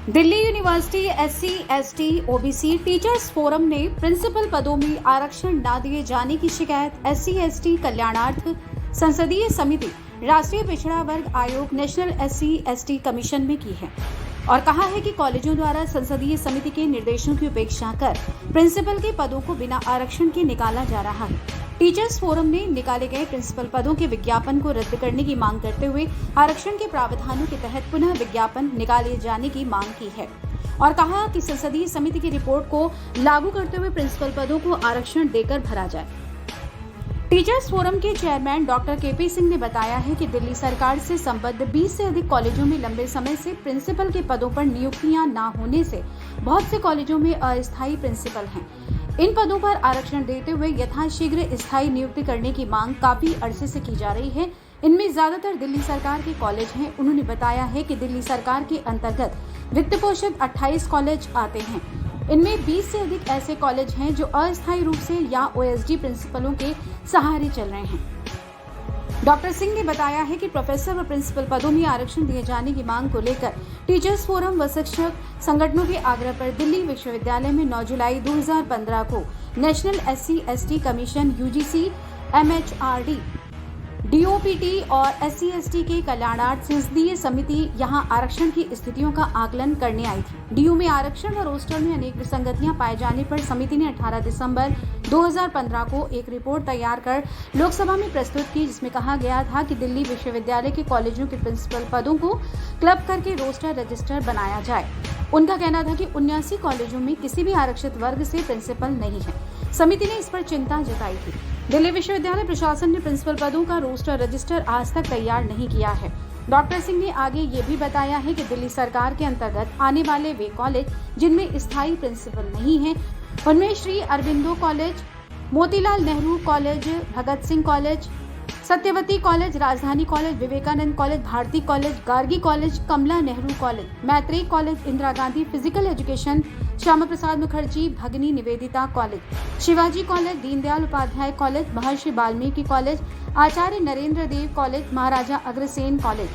Delhi university SC, ST, OBC teachers forum ने principal पदों में आरक्षण न दिए जाने की शिकायत एससी, एसटी कल्याणार्थ संसदीय समिति, राष्ट्रीय पिछड़ा वर्ग आयोग, नेशनल एससी, एसटी कमीशन में की है और कहा है कि कॉलेजों द्वारा संसदीय समिति के निर्देशों की उपेक्षा कर प्रिंसिपल के पदों को बिना आरक्षण के निकाला जा रहा है। टीचर्स फोरम ने निकाले गए प्रिंसिपल पदों के विज्ञापन को रद्द करने की मांग करते हुए आरक्षण के प्रावधानों के तहत पुनः विज्ञापन निकाले जाने की मांग की है और कहा कि संसदीय समिति की रिपोर्ट को लागू करते हुए प्रिंसिपल पदों को आरक्षण देकर भरा जाए। टीचर्स फोरम के चेयरमैन डॉक्टर केपी सिंह ने बताया है कि दिल्ली सरकार से संबद्ध 20 से अधिक कॉलेजों में लंबे समय से प्रिंसिपल के पदों पर नियुक्तियां न होने से बहुत से कॉलेजों में अस्थायी प्रिंसिपल हैं। इन पदों पर आरक्षण देते हुए यथाशीघ्र स्थायी नियुक्ति करने की मांग काफी अरसे से की जा रही है। इनमें ज्यादातर दिल्ली सरकार के कॉलेज हैं। उन्होंने बताया है कि दिल्ली सरकार के अंतर्गत वित्त पोषित 28 कॉलेज आते हैं। इनमें 20 से अधिक ऐसे कॉलेज हैं जो अस्थायी रूप से या ओएसडी प्रिंसिपलों के सहारे चल रहे हैं। डॉक्टर सिंह ने बताया है कि प्रोफेसर व प्रिंसिपल पदों में आरक्षण दिए जाने की मांग को लेकर टीचर्स फोरम व शिक्षक संगठनों के आग्रह पर दिल्ली विश्वविद्यालय में 9 जुलाई 2015 को national SC, ST commission, UGC, MHRD, DOPT और एससी, एसटी के कल्याणार्थ संसदीय समिति यहां आरक्षण की स्थितियों का आकलन करने आई थी। डीयू में आरक्षण व रोस्टर में अनेक विसंगतियां पाए जाने पर समिति ने 18 दिसंबर 2015 को एक रिपोर्ट तैयार कर लोकसभा में प्रस्तुत की, जिसमें कहा गया था कि दिल्ली विश्वविद्यालय के कॉलेजों के प्रिंसिपल पदों को क्लब करके रोस्टर रजिस्टर बनाया जाए। उनका कहना था कि 79 कॉलेजों में किसी भी आरक्षित वर्ग से प्रिंसिपल नहीं है। समिति ने इस पर चिंता जताई थी। दिल्ली विश्वविद्यालय प्रशासन ने प्रिंसिपल पदों का रोस्टर रजिस्टर आज तक तैयार नहीं किया है। डॉक्टर सिंह ने आगे ये भी बताया है कि दिल्ली सरकार के अंतर्गत आने वाले वे कॉलेज जिनमें स्थायी प्रिंसिपल नहीं है उनमें Shri Aurobindo college, Motilal Nehru college, Bhagat Singh college, Satyawati college, Rajdhani college, Vivekananda college, Bharati college, Gargi college, Kamala Nehru college, Maitreyi college, Indira Gandhi physical education, Shyama Prasad Mukherjee Bhagini Nivedita college, Shivaji college, Deendayal Upadhyay college, Maharshi Valmiki college, Acharya Narendra Dev college, Maharaja Agrasen college,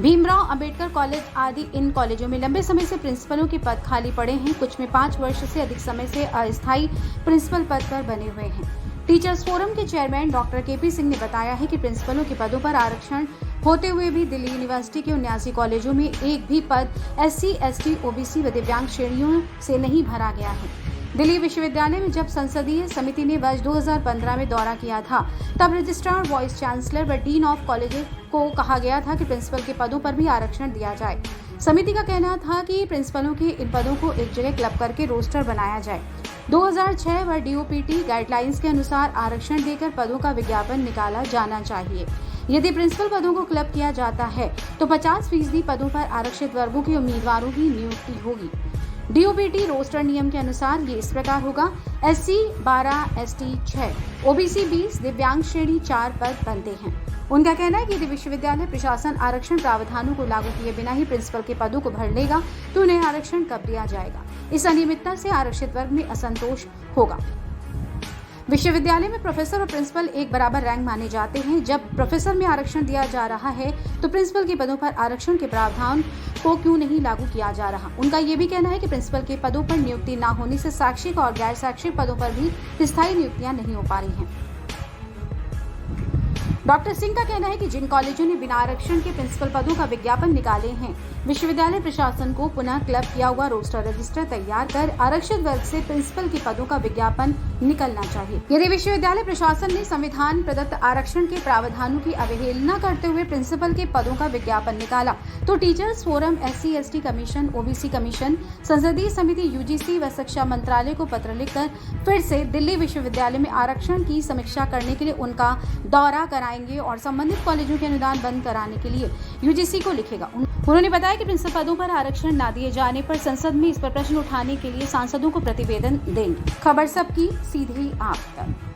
Bhimrao Ambedkar college आदि इन कॉलेजों में लंबे समय से प्रिंसिपलों के पद खाली पड़े हैं। कुछ में 5 वर्ष से अधिक समय से अस्थायी प्रिंसिपल पद पर बने हुए हैं। टीचर्स फोरम के चेयरमैन डॉक्टर केपी सिंह ने बताया है कि प्रिंसिपलों के पदों पर आरक्षण होते हुए भी दिल्ली यूनिवर्सिटी के 79 कॉलेजों में एक भी पद एससी, एसटी, ओबीसी व दिव्यांग श्रेणियों से नहीं भरा गया है। दिल्ली विश्वविद्यालय में जब संसदीय समिति ने वर्ष 2015 में दौरा किया था, तब रजिस्ट्रार, वाइस चांसलर व डीन ऑफ कॉलेजेस को कहा गया था कि प्रिंसिपल के पदों पर भी आरक्षण दिया जाए। समिति का कहना था कि प्रिंसिपलों के इन पदों को एक जगह क्लब करके रोस्टर बनाया जाए। 2006 व डीओपीटी गाइडलाइंस के अनुसार आरक्षण देकर पदों का विज्ञापन निकाला जाना चाहिए। यदि प्रिंसिपल पदों को क्लब किया जाता है तो 50% पदों पर आरक्षित वर्गों के उम्मीदवारों की नियुक्ति होगी। डीओपीटी रोस्टर नियम के अनुसार ये इस प्रकार होगा: एससी 12, एसटी 6, ओबीसी 20, दिव्यांग श्रेणी 4 पद बनते हैं। उनका कहना है कि यदि विश्वविद्यालय प्रशासन आरक्षण प्रावधानों को लागू किए बिना ही प्रिंसिपल के पदों को भर लेगा तो उन्हें आरक्षण कब दिया जाएगा। इस अनियमितता से आरक्षित वर्ग में असंतोष होगा। विश्वविद्यालय में प्रोफेसर और प्रिंसिपल एक बराबर रैंक माने जाते हैं। जब प्रोफेसर में आरक्षण दिया जा रहा है तो प्रिंसिपल के पदों पर आरक्षण के प्रावधान को क्यों नहीं लागू किया जा रहा। उनका ये भी कहना है कि प्रिंसिपल के पदों पर नियुक्ति न होने से शैक्षिक और गैर शैक्षिक पदों पर भी स्थायी नियुक्तियां नहीं हो पा रही हैं। डॉक्टर सिंह का कहना है कि जिन कॉलेजों ने बिना आरक्षण के प्रिंसिपल पदों का विज्ञापन निकाले हैं, विश्वविद्यालय प्रशासन को पुनः क्लब किया हुआ रोस्टर रजिस्टर तैयार कर आरक्षित वर्ग से प्रिंसिपल के पदों का विज्ञापन निकलना चाहिए। यदि विश्वविद्यालय प्रशासन ने संविधान प्रदत्त आरक्षण के प्रावधानों की अवहेलना करते हुए प्रिंसिपल के पदों का विज्ञापन निकाला तो teachers forum, SC, ST commission, OBC commission, संसदीय समिति, यूजीसी व शिक्षा मंत्रालय को पत्र लिखकर फिर से दिल्ली विश्वविद्यालय में आरक्षण की समीक्षा करने के लिए उनका दौरा कराएंगे और संबंधित कॉलेजों के अनुदान बंद कराने के लिए यूजीसी को लिखेगा। उन्होंने बताया कि प्रिंसिपल पदों पर आरक्षण न दिए जाने पर संसद में इस पर प्रश्न उठाने के लिए सांसदों को प्रतिवेदन देंगे। खबर सबकी, सीधे आप तक।